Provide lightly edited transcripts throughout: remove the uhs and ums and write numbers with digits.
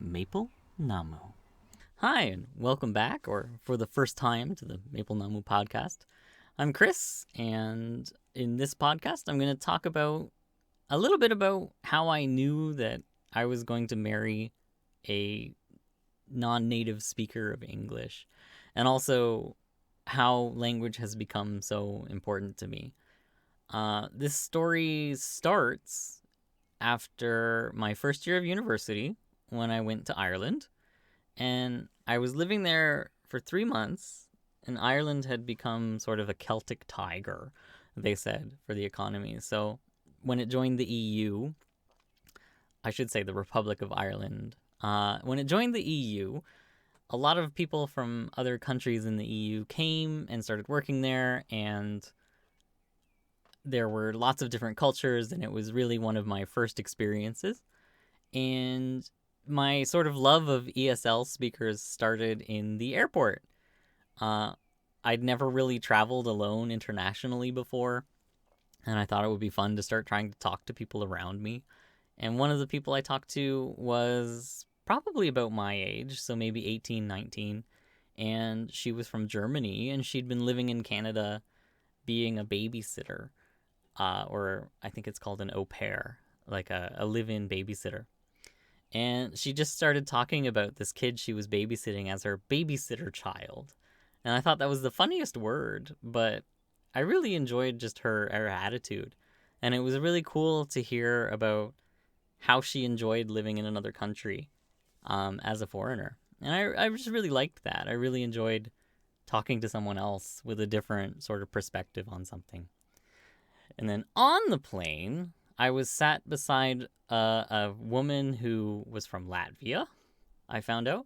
Maple Namu. Hi, and welcome back, or for the first time, to the Maple Namu Podcast. I'm Chris, and in this podcast, I'm going to talk about a little bit about how I knew that I was going to marry a non-native speaker of English, and also how language has become so important to me. This story starts after my first year of university when I went to Ireland, and I was living there for 3 months, and Ireland had become sort of a Celtic tiger, they said, for the economy. So when it joined the EU, I should say the Republic of Ireland, when it joined the EU, a lot of people from other countries in the EU came and started working there, and there were lots of different cultures, and it was really one of my first experiences. And my sort of love of ESL speakers started in the airport. I'd never really traveled alone internationally before, and I thought it would be fun to start trying to talk to people around me. And one of the people I talked to was probably about my age, so maybe 18, 19, and she was from Germany, and she'd been living in Canada being a babysitter. Or I think it's called an au pair, like a live-in babysitter. And she just started talking about this kid she was babysitting as her babysitter child. And I thought that was the funniest word, but I really enjoyed just her attitude. And it was really cool to hear about how she enjoyed living in another country as a foreigner. And I just really liked that. I really enjoyed talking to someone else with a different sort of perspective on something. And then on the plane, I was sat beside a woman who was from Latvia, I found out.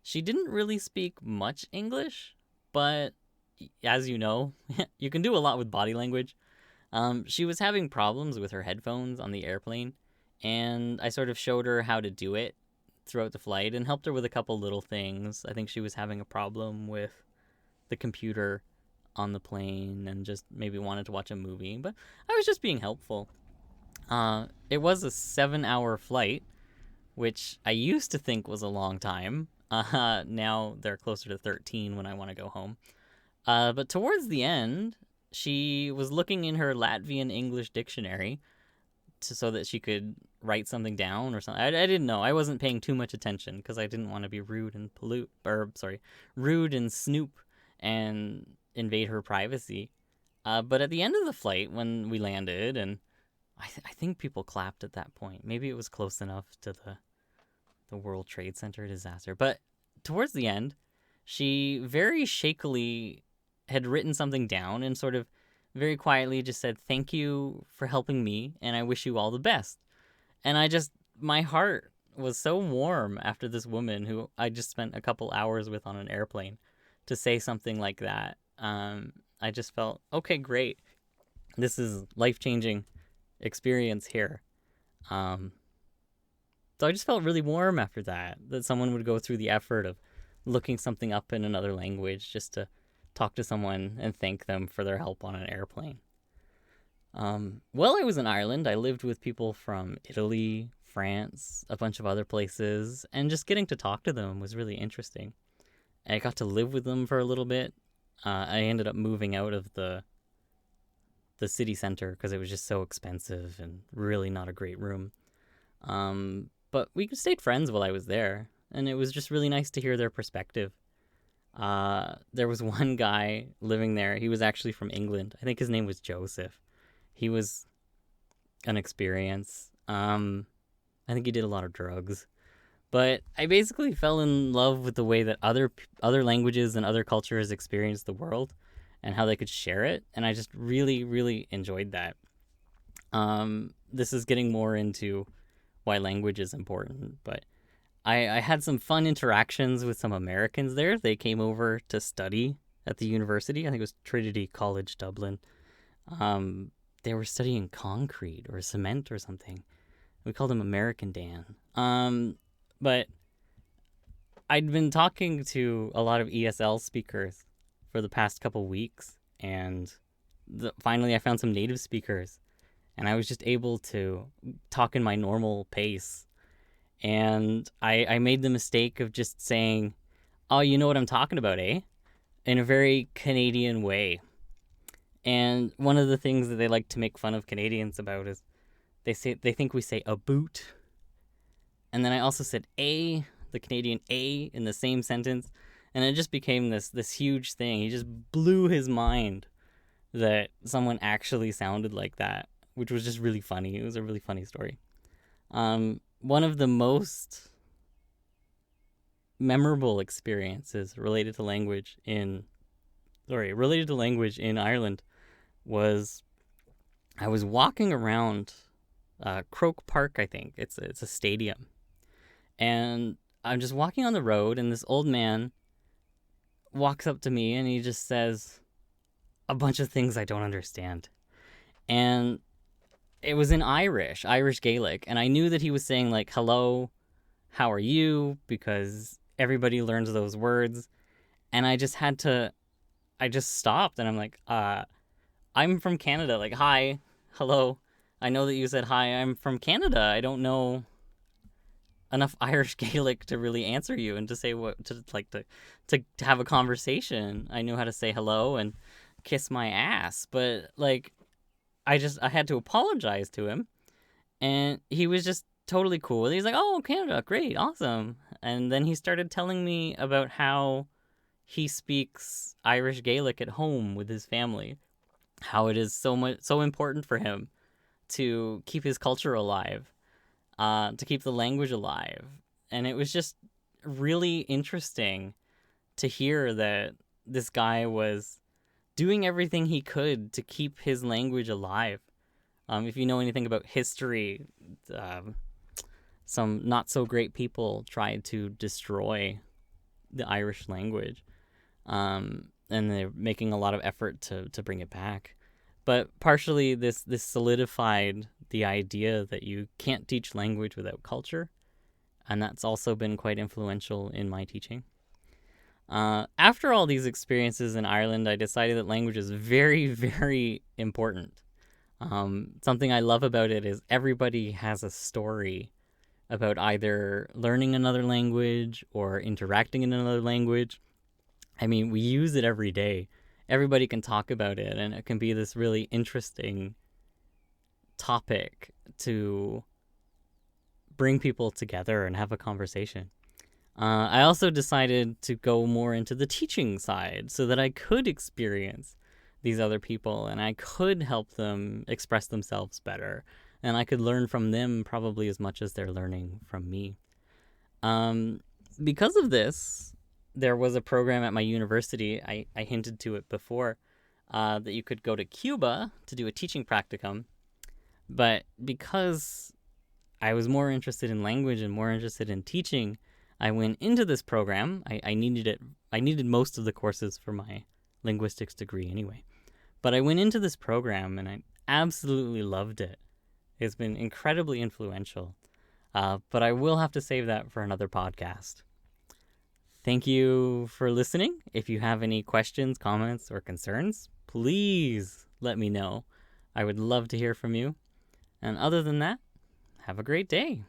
She didn't really speak much English, but as you know, you can do a lot with body language. She was having problems with her headphones on the airplane, and I sort of showed her how to do it throughout the flight and helped her with a couple little things. I think she was having a problem with the computer on the plane and just maybe wanted to watch a movie, but I was just being helpful. It was a 7-hour flight, which I used to think was a long time. Now they're closer to 13 when I want to go home. But towards the end, she was looking in her Latvian English dictionary so that she could write something down or something. I didn't know. I wasn't paying too much attention because I didn't want to be rude and rude and snoop and invade her privacy. But at the end of the flight, when we landed, and I think people clapped at that point. Maybe it was close enough to the World Trade Center disaster. But towards the end, she very shakily had written something down and sort of very quietly just said, "Thank you for helping me, and I wish you all the best." And my heart was so warm after this woman who I just spent a couple hours with on an airplane to say something like that. I just felt, okay, great. This is life-changing experience here. So I just felt really warm after that someone would go through the effort of looking something up in another language just to talk to someone and thank them for their help on an airplane. While I was in Ireland, I lived with people from Italy, France, a bunch of other places, and just getting to talk to them was really interesting. I got to live with them for a little bit. I ended up moving out of the city center because it was just so expensive and really not a great room. But we stayed friends while I was there, and it was just really nice to hear their perspective. There was one guy living there. He was actually from England. I think his name was Joseph. He was an experience. I think he did a lot of drugs. But I basically fell in love with the way that other languages and other cultures experience the world and how they could share it. And I just really, really enjoyed that. This is getting more into why language is important. But I had some fun interactions with some Americans there. They came over to study at the university. I think it was Trinity College Dublin. They were studying concrete or cement or something. We called him American Dan. But I'd been talking to a lot of ESL speakers for the past couple weeks, and finally I found some native speakers. and I was just able to talk in my normal pace. And I made the mistake of just saying, "Oh, you know what I'm talking about, eh?" in a very Canadian way. And one of the things that they like to make fun of Canadians about is they think we say a boot. And then I also said the Canadian A in the same sentence, and it just became this huge thing. He just blew his mind that someone actually sounded like that, which was just really funny. It was a really funny story. One of the most memorable experiences related to language in Ireland was I was walking around Croke Park, I think. It's a stadium. And I'm just walking on the road, and this old man walks up to me, and he just says a bunch of things I don't understand. And it was in Irish Gaelic, and I knew that he was saying, like, hello, how are you? Because everybody learns those words. And I just stopped, and I'm like, I'm from Canada. Like, hi, hello. I know that you said hi, I'm from Canada. I don't know enough Irish Gaelic to really answer you and to say to have a conversation. I knew how to say hello and kiss my ass, but like I had to apologize to him, and he was just totally cool. He's like, "Oh, Canada, great, awesome." And then he started telling me about how he speaks Irish Gaelic at home with his family, how it is so important for him to keep his culture alive, to keep the language alive. And it was just really interesting to hear that this guy was doing everything he could to keep his language alive. If you know anything about history, some not so great people tried to destroy the Irish language, and they're making a lot of effort to bring it back. But partially this solidified the idea that you can't teach language without culture, and that's also been quite influential in my teaching. After all these experiences in Ireland, I decided that language is very, very important. Something I love about it is everybody has a story about either learning another language or interacting in another language. I mean, we use it every day. Everybody can talk about it, and it can be this really interesting topic to bring people together and have a conversation. I also decided to go more into the teaching side so that I could experience these other people and I could help them express themselves better, and I could learn from them probably as much as they're learning from me. Because of this, there was a program at my university, I hinted to it before, that you could go to Cuba to do a teaching practicum. But because I was more interested in language and more interested in teaching, I went into this program. I needed it. I needed most of the courses for my linguistics degree anyway. But I went into this program and I absolutely loved it. It's been incredibly influential. But I will have to save that for another podcast. Thank you for listening. If you have any questions, comments, or concerns, please let me know. I would love to hear from you. And other than that, have a great day.